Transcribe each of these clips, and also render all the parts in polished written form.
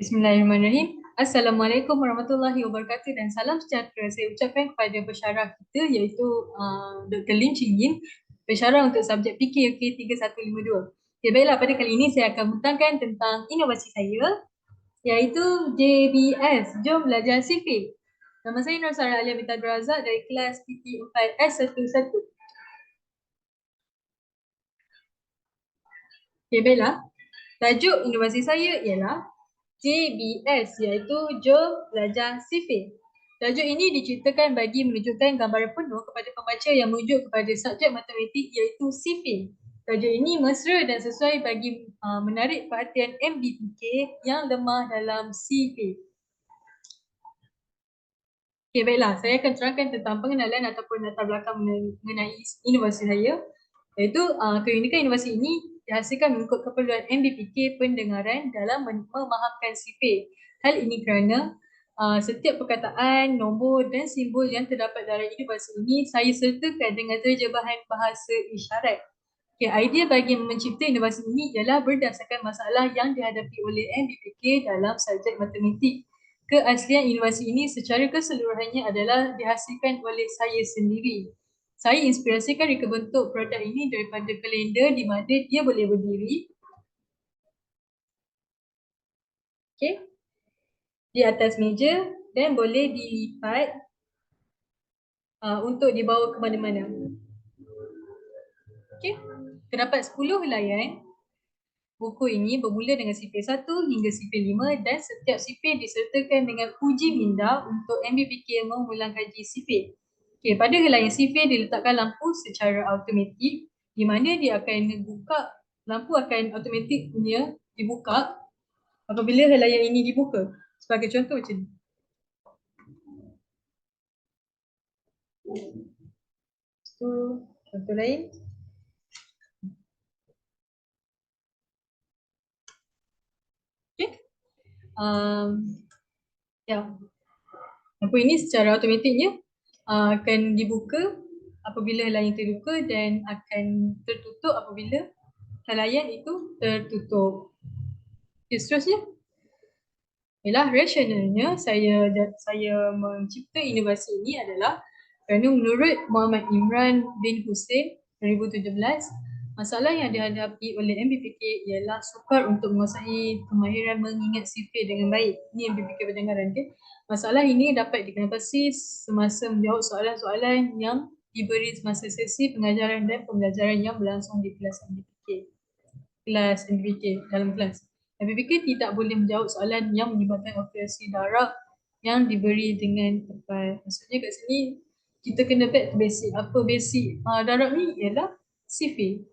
Bismillahirrahmanirrahim. Assalamualaikum warahmatullahi wabarakatuh dan salam sejahtera saya ucapkan kepada pensyarah kita iaitu Dr. Lim Ching Yin, pensyarah untuk subjek PKUK 3152. Okay, baiklah, pada kali ini saya akan menerangkan tentang inovasi saya iaitu JBS, Jom Belajar Sifil. Nama saya Nur Sarah Alia Binti Abdul Razak dari kelas PT4S11. Okay, baiklah. Tajuk inovasi saya ialah JBS iaitu Jom Belajar Sifil. Tajuk ini diciptakan bagi menunjukkan gambaran penuh kepada pembaca yang merujuk kepada subjek matematik iaitu sifil. Tajuk ini mesra dan sesuai bagi menarik perhatian MBPK yang lemah dalam sifil. Okay, baiklah. Saya akan terangkan tentang pengenalan ataupun latar belakang mengenai inovasi saya. Iaitu keunikan inovasi ini dihasilkan mengikut keperluan MBPK pendengaran dalam memahamkan sifil. Hal ini kerana setiap perkataan, nombor dan simbol yang terdapat dalam inovasi ini saya sertakan dengan terjemahan bahasa isyarat. Okay, idea bagi mencipta inovasi ini ialah berdasarkan masalah yang dihadapi oleh MBPK dalam subjek matematik. Keaslian inovasi ini secara keseluruhannya adalah dihasilkan oleh saya sendiri. Saya inspirasikan reka bentuk produk ini daripada kalender di mana dia boleh berdiri, okay, di atas meja dan boleh dilipat untuk dibawa ke mana-mana. Okay. Terdapat 10 helaian. Buku ini bermula dengan sifil 1 hingga sifil 5 dan setiap sifil disertakan dengan uji minda untuk MBPK yang mengulang kaji sifil. Okay, pada helaian sifil diletakkan lampu secara automatik di mana dia akan buka, lampu akan automatik punya dibuka apabila helaian ini dibuka. Sebagai contoh macam ni. So, contoh lain. Okay. Ya. Lampu ini secara automatiknya akan dibuka apabila helaian terbuka dan akan tertutup apabila helaian itu tertutup. Okay, seterusnya ialah rasionalnya saya mencipta inovasi ini adalah kerana menurut Muhammad Imran bin Hussein 2017, masalah yang dihadapi oleh MBPK ialah sukar untuk menguasai kemahiran mengingat sifil dengan baik. Ini MBPK pendengaran, okay? Masalah ini dapat dikenali semasa menjawab soalan-soalan yang diberi semasa sesi pengajaran dan pembelajaran yang berlangsung di kelas MBPK dalam kelas. MBPK tidak boleh menjawab soalan yang menyebabkan operasi darab yang diberi dengan tepat. Maksudnya kat sini kita kena back to basic. Apa basic darab ni ialah sifil.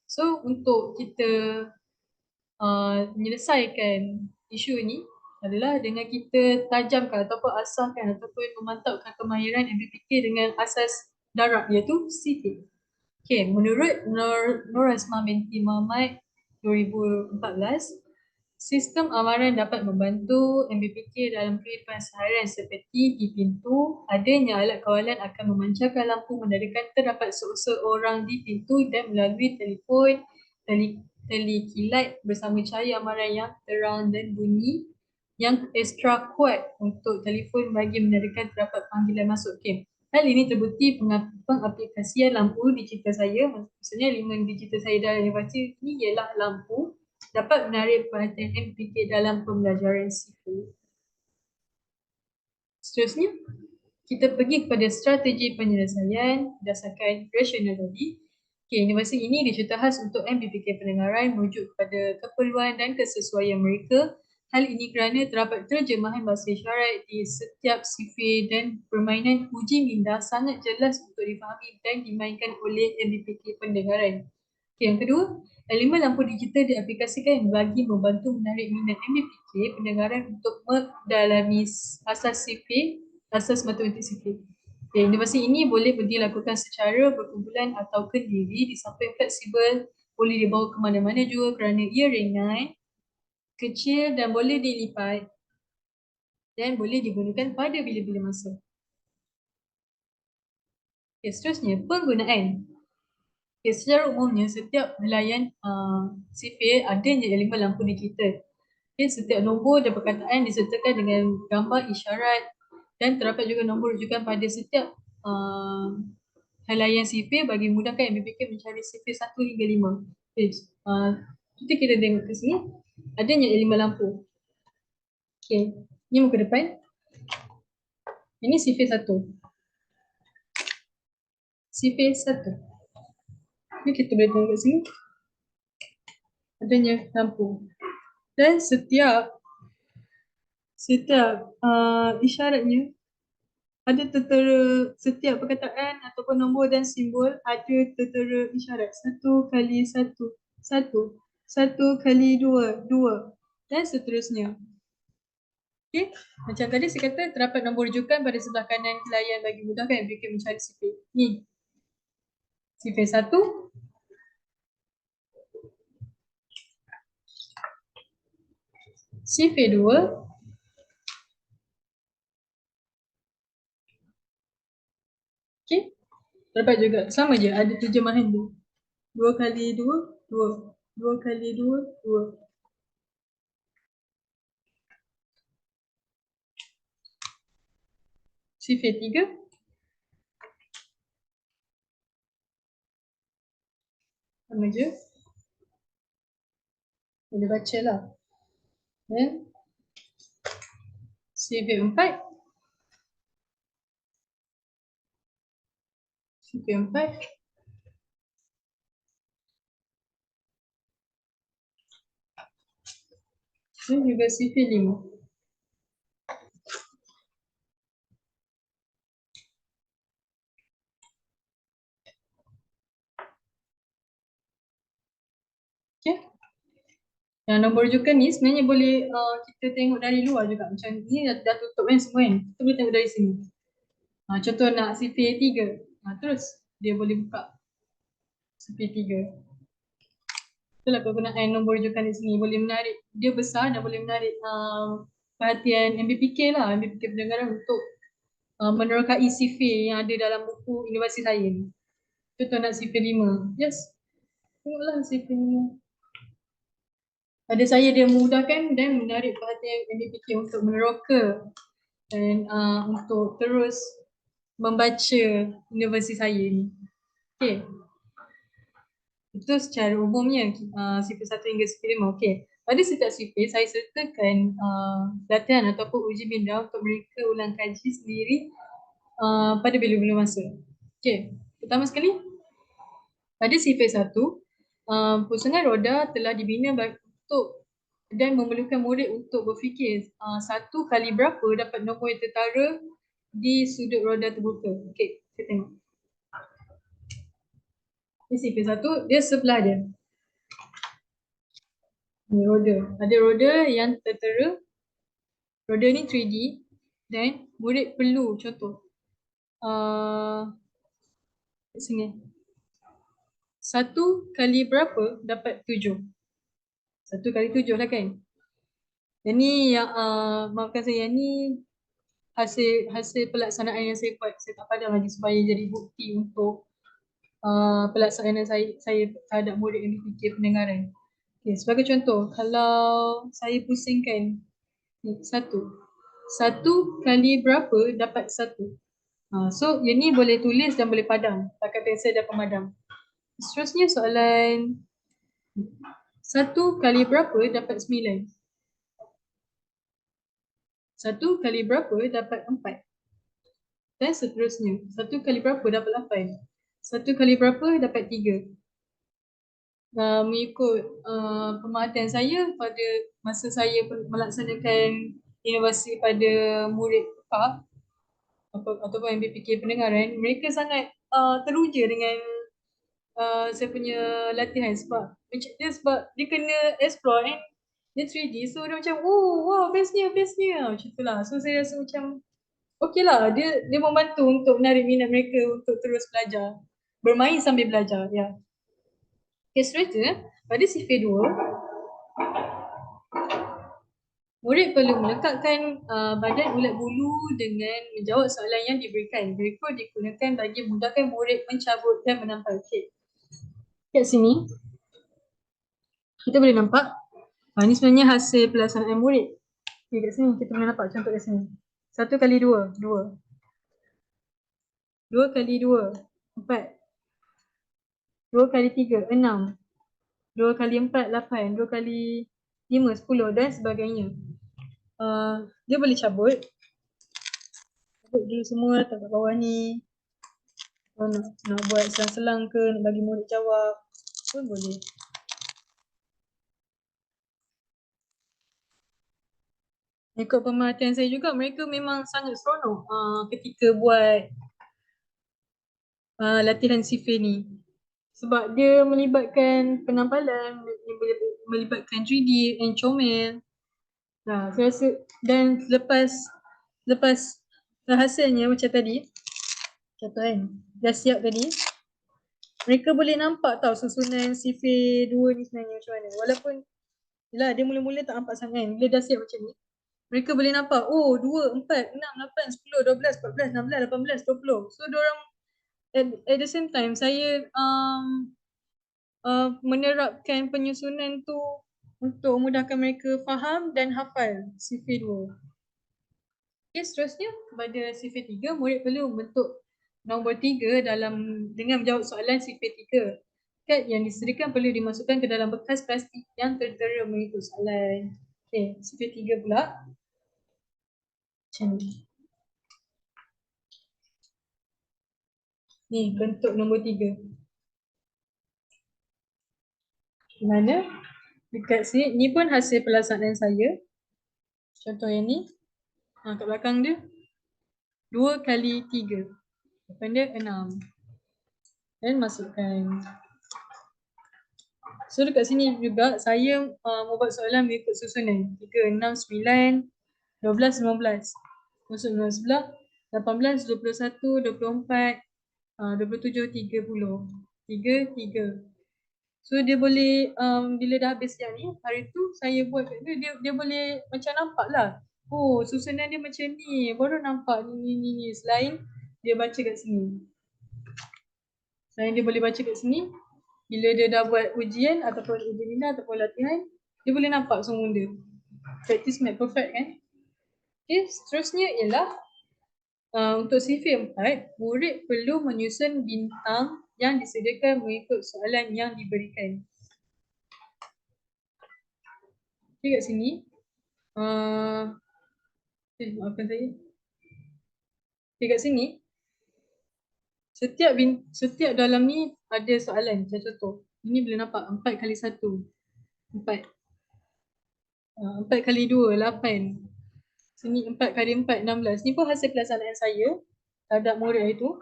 So untuk kita menyelesaikan isu ni adalah dengan kita tajamkan ataupun asahkan ataupun memantapkan kemahiran MBPK dengan asas darab iaitu sifil. Okay, menurut Nur Asma binti Muhammad 2014, sistem amaran dapat membantu MBPK dalam kehidupan seharian seperti di pintu, adanya alat kawalan akan memancarkan lampu menandakan terdapat seseorang di pintu dan melalui telefon, telekilat bersama cahaya amaran yang terang dan bunyi yang ekstra kuat untuk telefon bagi menandakan terdapat panggilan masuk. Okay. Hal ini terbukti pengaplikasian lampu digital saya, maksudnya elemen digital saya dalam inovasi ini ialah lampu dapat menarik perhatian MBPK dalam pembelajaran sifil. Seterusnya, kita pergi kepada strategi penyelesaian berdasarkan rasional tadi. Okay, inovasi ini dicetak khas untuk MBPK pendengaran merujuk kepada keperluan dan kesesuaian mereka. Hal ini kerana terdapat terjemahan bahasa isyarat di setiap sifil dan permainan uji minda sangat jelas untuk difahami dan dimainkan oleh MBPK pendengaran. Okay, yang kedua, elemen lampu digital diaplikasikan bagi membantu menarik minat MBPK pendengaran untuk mendalami asas sifil, asas matematik sifil. Okay, inovasi ini boleh dilakukan secara berkumpulan atau kendiri, di samping fleksibel, boleh dibawa ke mana-mana juga kerana ia ringan, kecil dan boleh dilipat dan boleh digunakan pada bila-bila masa. Okay, seterusnya, penggunaan. Okay, secara umumnya setiap helaian sifil adanya elemen lampu digital. Okay, setiap nombor dan perkataan disertakan dengan gambar isyarat dan terdapat juga nombor rujukan pada setiap helaian sifir bagi memudahkan MBPK mencari sifir 1 hingga 5. Okay, kita kira tengok ke sini. Adanya 5 lampu. Okay, ni muka depan. Ini sifir 1. Sifir 1. Ni kita boleh tengok kat sini. Adanya lampu. Dan setiap isyaratnya ada tertera, setiap perkataan ataupun nombor dan simbol ada tertera isyarat 1 kali 1, 1, 1 kali 2, 2 dan seterusnya. Okay, macam tadi saya kata terdapat nombor rujukan pada sebelah kanan helaian bagi mudahkan MBPK mencari sifir. Ni sifir 1, sifir 2, okay, terdapat juga sama je ada terjemahan dia. 2 kali 2, 2, 2 kali 2, 2. Sifir 3, sama je. Boleh baca lah. Dan sifir 4, sifir 4, dan juga sifir 5. Okay. Yang nombor rujukan ni sebenarnya boleh kita tengok dari luar juga. Macam ni dah tutup kan semua kan. Kita boleh tengok dari sini. Contoh nak sifir 3. Terus dia boleh buka sifir 3. Itulah kegunaan nombor rujukan di sini. Boleh menarik, dia besar dan boleh menarik perhatian MBPK lah. MBPK pendengaran untuk menerokai sifir yang ada dalam buku Universiti saya ni. Contoh nak sifir 5. Yes. Tengoklah sifir 5. Pada saya dia memudahkan dan menarik perhatian MBPK untuk meneroka dan untuk terus membaca universiti saya ni. Okay. Itu secara umumnya sifir 1 hingga sifir 5. Okay. Pada setiap sifir saya sertakan latihan ataupun uji minda untuk mereka ulang kaji sendiri pada bila-bila masa. Okay. Pertama sekali, pada sifir 1, pusingan roda telah dibina untuk dan memerlukan murid untuk berfikir 1 kali berapa dapat nombor yang tertara di sudut roda terbuka. Okey, kita tengok. Ini sifir 1, dia sebelah dia. Ini roda. Ada roda yang tertera. Roda ni 3D dan murid perlu contoh. Sini. 1 kali berapa dapat 7? 1 kali 7 lah kan? Yang ni yang maafkan saya, yang ni hasil pelaksanaan yang saya buat. Saya tak padam lagi supaya jadi bukti untuk pelaksanaan saya terhadap murid yang berfikir pendengaran. Okay, sebagai contoh, kalau saya pusingkan 1 kali berapa dapat 1. So yang ni boleh tulis dan boleh padam pakai pensel dan pemadam. Seterusnya soalan 1 kali berapa dapat 9. 1 kali berapa dapat 4. Dan seterusnya. 1 kali berapa dapat 8. 1 kali berapa dapat 3. Mengikut pemerhatian saya pada masa saya melaksanakan inovasi pada murid PAP ataupun MBPK pendengaran, mereka sangat teruja dengan saya punya latihan sebab dia kena explore kan. Dia 3D, so dia macam oh wow bestnya macam itulah. So saya rasa macam okey lah, dia membantu untuk menarik minat mereka untuk terus belajar, bermain sambil belajar. Ya. Okay, seterusnya pada sifir 2, murid perlu melekatkan badan ulat bulu dengan menjawab soalan yang diberikan. Berikut digunakan bagi memudahkan murid mencabut dan menampal. Okay. Kat sini kita boleh nampak Ini sebenarnya hasil pelaksanaan murid. Okay, kat sini kita boleh nampak contoh kat sini. 1 kali 2, 2. 2 kali 2, 4. 2 kali 3, 6. 2 kali 4, 8. 2 kali 5, 10 dan sebagainya. Dia boleh cabut. Cabut dulu semua letak kat bawah ni. Kalau nak buat selang-selang ke, nak bagi murid jawab pun boleh. Ikut pemerhatian saya juga, mereka memang sangat seronok ketika buat latihan sifir ni. Sebab dia melibatkan penampalan, melibatkan 3D and comel. Saya rasa, dan lepas hasilnya macam tadi, contoh kan, dah siap tadi, mereka boleh nampak tau susunan sifir 2 ni sebenarnya macam mana. Walaupun yelah, dia mula-mula tak nampak sangat. Bila dah siap macam ni, mereka boleh nampak, oh 2, 4, 6, 8, 10, 12, 14, 16, 18, 20. So diorang at the same time, saya menerapkan penyusunan tu untuk memudahkan mereka faham dan hafal sifir 2. Okay, seterusnya kepada sifir 3, murid perlu membentuk nombor 3 dengan menjawab soalan sifir 3. Kad yang disediakan perlu dimasukkan ke dalam bekas plastik yang tertera mengikut soalan. Okay, sifir 3 pula. Macam ni. Ni bentuk nombor 3. Di mana? Dekat sini, ni pun hasil pelaksanaan saya. Contoh yang ni. Kat belakang dia. 2 kali 3. Depan dia 6. Dan masukkan. So dekat sini juga saya membuat soalan mengikut susunan 3, 6, 9, 12, 15. Masuk dengan sebelah 18, 21, 24, 27, 30. 3, 3. So dia boleh bila dah habis yang ni, hari tu saya buat kat dia boleh macam nampak lah. Oh, susunan dia macam ni. Baru nampak ni. Selain dia baca kat sini. Selain dia boleh baca kat sini, bila dia dah buat ujian ataupun ujian minda ataupun latihan, dia boleh nampak semua benda. Practice make perfect kan. Okay, seterusnya ialah untuk sifir 4, murid perlu menyusun bintang yang disediakan mengikut soalan yang diberikan. Okay, kat sini. Maafkan saya. Okay, kat sini. Setiap dalam ni ada soalan. Macam contoh. Ini boleh nampak 4 kali 1. 4. 4 kali 2, 8. Sini 4 kali 4, 16. Ni pun hasil pelaksanaan saya terhadap murid hari tu.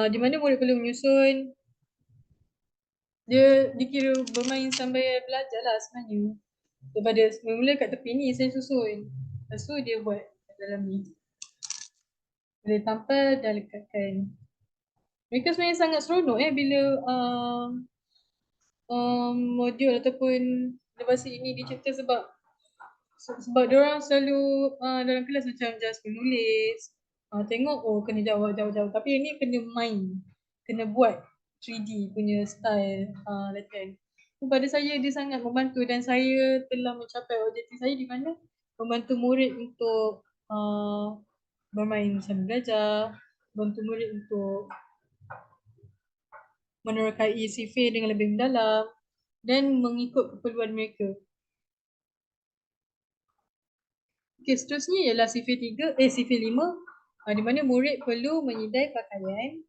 Di mana murid perlu menyusun. Dia dikira bermain sambil belajar lah sebenarnya. Daripada mula kat tepi ni saya susun. Lepas tu dia buat kat dalam ni. Boleh tampal dan lekatkan. Mereka sebenarnya sangat seronok bila modul ataupun bahasa ini dicipta sebab diorang selalu dalam kelas macam just menulis, tengok kena jawab. Tapi ini kena main, kena buat 3D punya style latihan. Pada saya dia sangat membantu dan saya telah mencapai objektif saya di mana membantu murid untuk bermain sambil belajar, bantu murid untuk menerokai sifir dengan lebih mendalam dan mengikut keperluan mereka. Okay, seterusnya ialah sifir 5, di mana murid perlu menyedai pakaian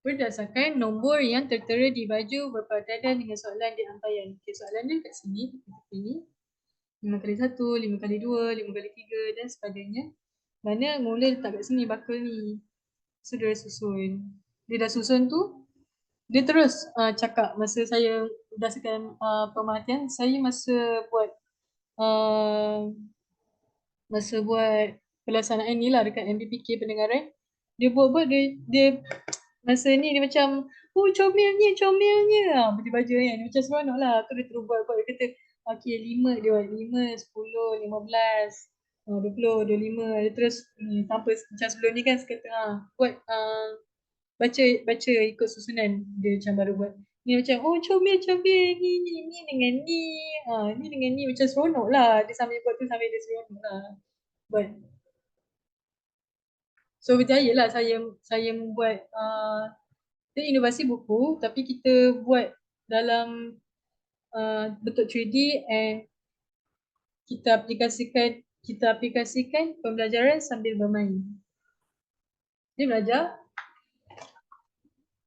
berdasarkan nombor yang tertera di baju berpadanan dengan soalan di ampaian. Okay, soalan dia kat sini, ini 5 kali 1, 5 kali 2, 5 kali 3 dan sebagainya. Mana mula letak kat sini bakal ni. So dia susun. Dia dah susun tu, dia terus cakap masa saya berdasarkan pemerhatian, saya masa buat pelaksanaan ni lah dekat MBPK pendengaran, dia buat dia masa ni dia macam comelnya baju baju kan, dia macam seronok lah. Tu dia terus buat dia kata okay 5, dia buat 5, 10, 15, 20, 25. Dia terus tanpa macam sebelum ni kan sekata buat baca ikut susunan. Dia macam baru buat Ni macam, oh comel-comel, ni dengan ni. Ni dengan ni macam seronok lah. Dia sambil buat tu sambil dia seronok lah. But, so berjaya lah saya membuat dia inovasi buku tapi kita buat dalam bentuk 3D and kita aplikasikan pembelajaran sambil bermain. Dia belajar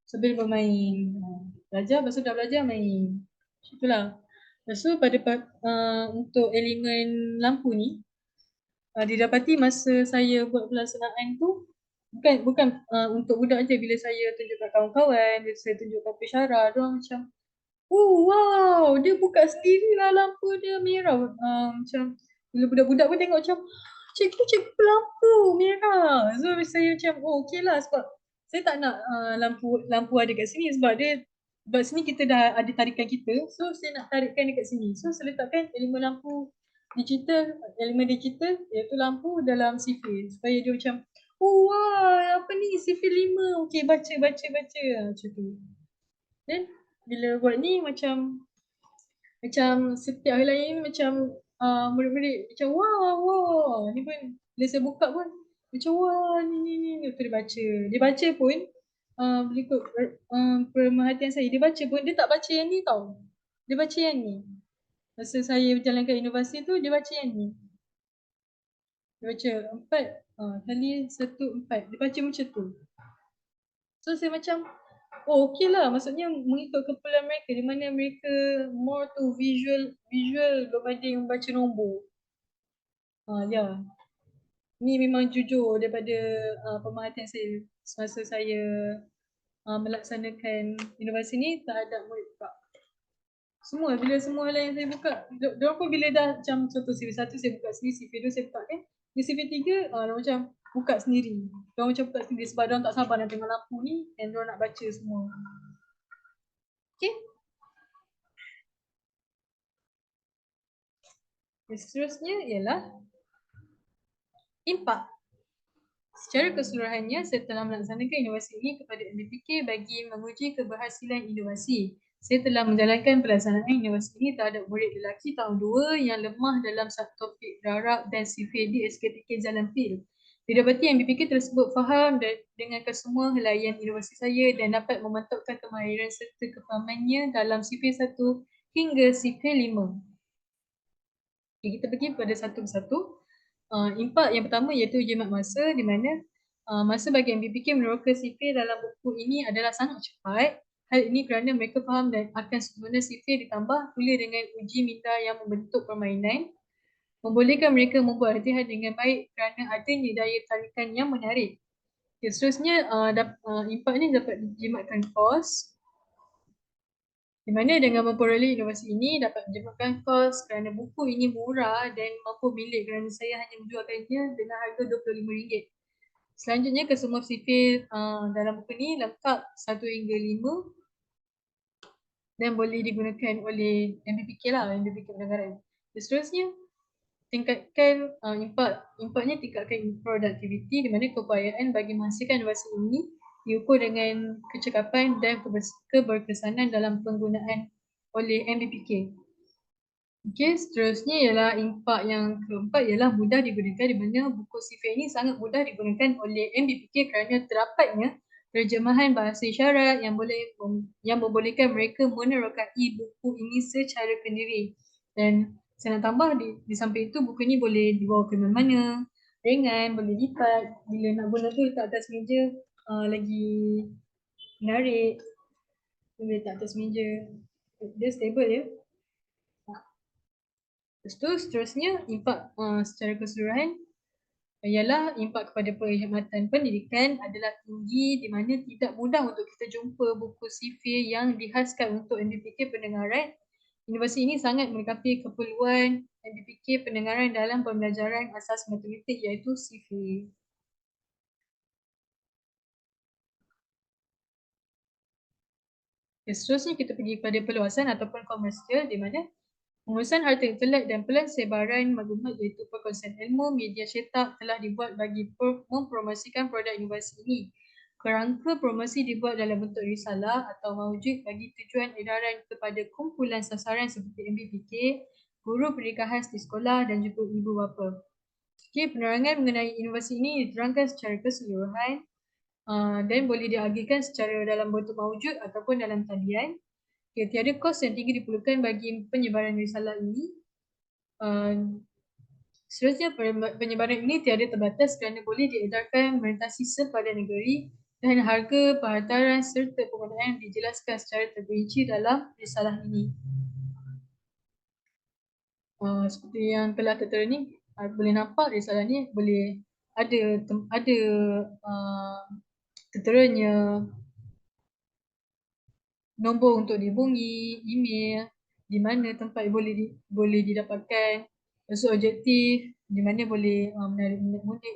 sambil bermain. Belajar, lepas tu dah belajar main. Itulah. Lepas tu untuk elemen lampu ni, didapati masa saya buat pelaksanaan tu, bukan untuk budak je. Bila saya tunjuk kat kawan-kawan, bila saya tunjuk kat pensyarah, diorang macam, oh wow, dia buka sendiri lah lampu dia merah. Macam bila budak-budak pun tengok macam, cikgu lampu merah. So saya macam, oh okey lah sebab saya tak nak lampu ada kat sini sebab sini kita dah ada tarikan kita. So saya nak tarikkan dekat sini. So saya letakkan elemen digital iaitu lampu dalam sifir supaya dia macam, oh wah, apa ni sifir 5. Okey, baca. Macam tu. Then bila buat ni macam setiap hari lain macam murid-murid macam wow ni pun bila saya buka pun macam wah ni tu dia baca pun berikut pemerhatian saya, dia baca pun dia tak baca yang ni tau, dia baca yang ni. Masa saya berjalankan inovasi tu dia baca yang ni, dia baca 4 kali 1 4, dia baca macam tu. So saya macam, oh okey lah, maksudnya mengikut kepulauan mereka di mana mereka more to visual berbanding membaca nombor. Ya. Ni memang jujur daripada pemerhatian saya semasa saya melaksanakan inovasi ni terhadap murid buka. Bila semua hal yang saya buka, diorang pun bila dah macam contoh CV1 saya buka sendiri, CV2 saya buka kan. Di CV3 diorang macam buka sendiri. Diorang macam buka sendiri sebab diorang tak sabar nak tengok lampu ni dan diorang nak baca semua. Okay. Seterusnya ialah impak. Secara keseluruhannya, saya telah melaksanakan inovasi ini kepada MBPK bagi menguji keberhasilan inovasi. Saya telah menjalankan pelaksanaan inovasi ini terhadap murid lelaki tahun 2 yang lemah dalam subtopik darab dan sifir di SKTK Jalan Pil. Didapati MBPK tersebut faham dengan kesemua helaian inovasi saya dan dapat memantapkan kemahiran serta kefahamannya dalam sifir 1 hingga sifir 5. Okay, kita pergi pada satu persatu. Impak yang pertama iaitu jimat masa, di mana masa bagi MBPK meneroka sifir dalam buku ini adalah sangat cepat. Hal ini kerana mereka faham dan akan sempurna sifir ditambah pula dengan uji minda yang membentuk permainan, membolehkan mereka membuat latihan dengan baik kerana adanya daya tarikan yang menarik. Seterusnya, impak ini dapat dijimatkan kos, di mana dengan memperoleh inovasi ini dapat menjemurkan kos kerana buku ini murah dan mampu milik kerana saya hanya menjualkannya dengan harga RM25. Selanjutnya kesemua sifir dalam buku ini lengkap 1 hingga 5 dan boleh digunakan oleh MBPK lah, MBPK Perdagangan. Seterusnya tingkatkan impaknya tingkatkan productivity, di mana keupayaan bagi menghasilkan inovasi ini diukur dengan kecekapan dan keberkesanan dalam penggunaan oleh MBPK. Okey, seterusnya ialah impak yang keempat ialah mudah digunakan, di mana buku sifir ini sangat mudah digunakan oleh MBPK kerana terdapatnya terjemahan bahasa isyarat yang membolehkan mereka menerokai buku ini secara kendiri. Dan saya nak tambah di samping itu buku ini boleh dibawa ke mana-mana, ringan, boleh lipat, bila nak guna tu letak atas meja lagi menarik, boleh letak atas meja, dia stable ya. Seterusnya impak secara keseluruhan ialah impak kepada perkhidmatan pendidikan adalah tinggi, di mana tidak mudah untuk kita jumpa buku sifir yang dihaskan untuk MBPK pendengaran. Inovasi ini sangat melengkapi keperluan MBPK pendengaran dalam pembelajaran asas matematik iaitu sifir. Seterusnya kita pergi kepada perluasan ataupun komersial, di mana pengurusan harta intelek dan pensebaran maklumat iaitu perkongsian ilmu media cetak telah dibuat bagi mempromosikan produk inovasi ini. Kerangka promosi dibuat dalam bentuk risalah atau mawjud bagi tujuan edaran kepada kumpulan sasaran seperti MBPK, guru pendidikan khas di sekolah dan juga ibu bapa. Okey, penerangan mengenai inovasi ini diterangkan secara keseluruhan dan boleh diagihkan secara dalam bentuk mawjud ataupun dalam talian. Okay, tiada kos yang tinggi diperlukan bagi penyebaran risalah ini. Seterusnya, penyebaran ini tiada terbatas kerana boleh diedarkan melintasi sepadan negeri dan harga penghantaran serta penggunaan dijelaskan secara terperinci dalam risalah ini. Seperti yang telah tertera ni, boleh nampak risalah ni boleh ada terteranya nombor untuk dihubungi, email, di mana tempat boleh didapatkan, lepas objektif, di mana boleh menarik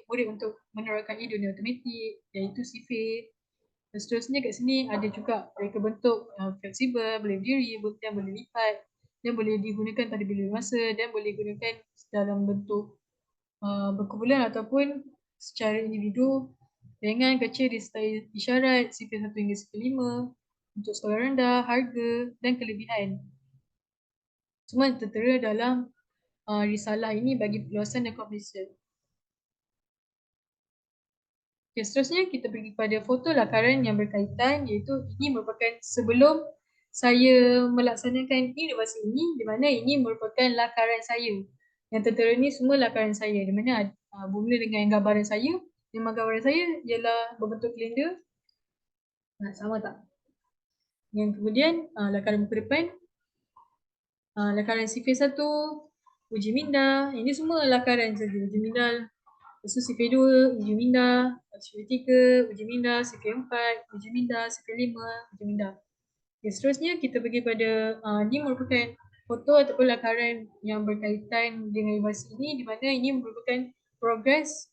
murid untuk menerangkan e-dunia automatik, iaitu CFA. Dan seterusnya kat sini ada juga reka bentuk fleksibel, boleh berdiri, dan boleh lipat, dan boleh digunakan pada bila masa dan boleh digunakan dalam bentuk berkumpulan ataupun secara individu dengan kecil disertai isyarat CFA 1 hingga CFA 5 untuk sekolah rendah, harga dan kelebihan. Semua tertera dalam risalah ini bagi perluasan dan kompetisi. Okay, seterusnya kita pergi kepada foto lakaran yang berkaitan, iaitu ini merupakan sebelum saya melaksanakan inovasi ini, di mana ini merupakan lakaran saya. Yang tertera ni semua lakaran saya, di mana bermula dengan gambaran saya. Memang gambaran saya ialah berbentuk kalender. Sama tak? Yang kemudian lakaran muka depan, lakaran CFA 1, uji minda, ini semua lakaran saja. Uji minda, lepas tu CFA 2, uji minda, CFA 3, uji minda, CFA 4, uji minda, CFA 5, uji minda. Okay, seterusnya kita pergi pada, ini merupakan foto ataupun lakaran yang berkaitan dengan inovasi ini, di mana ini merupakan progres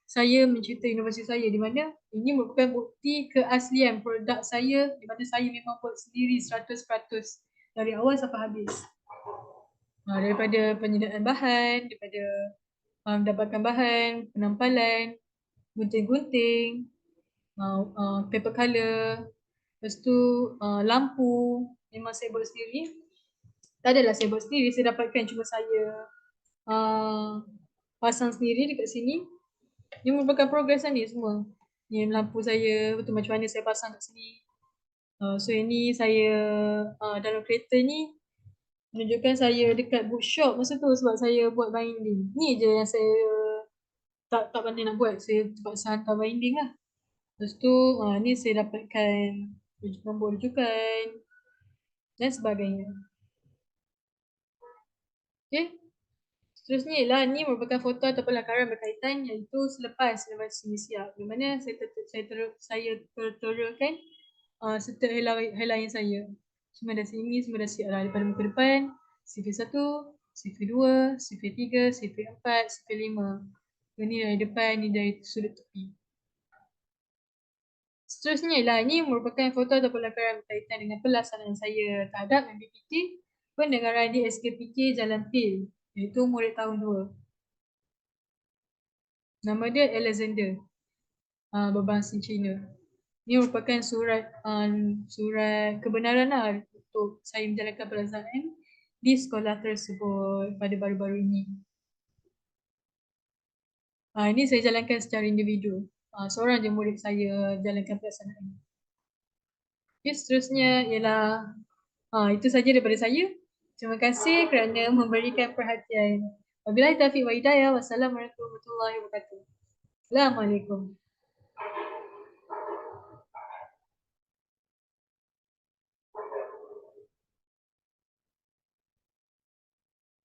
saya mencerita inovasi saya, di mana ini merupakan bukti keaslian produk saya, di mana saya memang buat sendiri 100% dari awal sampai habis. Daripada penyediaan bahan, daripada mendapatkan bahan, penampalan, gunting-gunting, paper colour, lepas tu lampu, memang saya buat sendiri. Tak adalah saya buat sendiri, saya dapatkan cuma saya pasang sendiri dekat sini. Ini merupakan progresan ni semua. Ni lampu saya, betul macam mana saya pasang kat sini. So ini saya dalam kereta ni menunjukkan saya dekat bookshop masa tu sebab saya buat binding. Ni je yang saya tak pandai nak buat. Saya terpaksa hantar binding lah. Lepas tu ni saya dapatkan nombor rujukan dan sebagainya. Okay. Seterusnya ialah ni merupakan foto ataupun lakaran berkaitan iaitu selepas inovasi siap. Di mana saya terterakan setiap helaian saya. Semua dah sini, semua dah siap lah. Daripada muka depan, CFA 1, CFA 2, CFA 3, CFA 4, CFA 5. Ini dari depan, ini dari sudut tepi. Seterusnya ialah ini merupakan foto ataupun lakaran berkaitan dengan pelaksanaan saya terhadap MBPK pendengaran di SKPK Jalan Pil, iaitu murid tahun 2. Nama dia Alexander, berbangsa Cina. Ini merupakan surat kebenaran lah untuk saya menjalankan pelaksanaan di sekolah tersebut pada baru-baru ini. Ini saya jalankan secara individu. Seorang je murid saya jalankan pelaksanaan ini. Okay, seterusnya ialah itu saja daripada saya. Terima kasih kerana memberikan perhatian. Wabillahi taufiq wa hidayah. Wassalamualaikum warahmatullahi wabarakatuh. Assalamualaikum.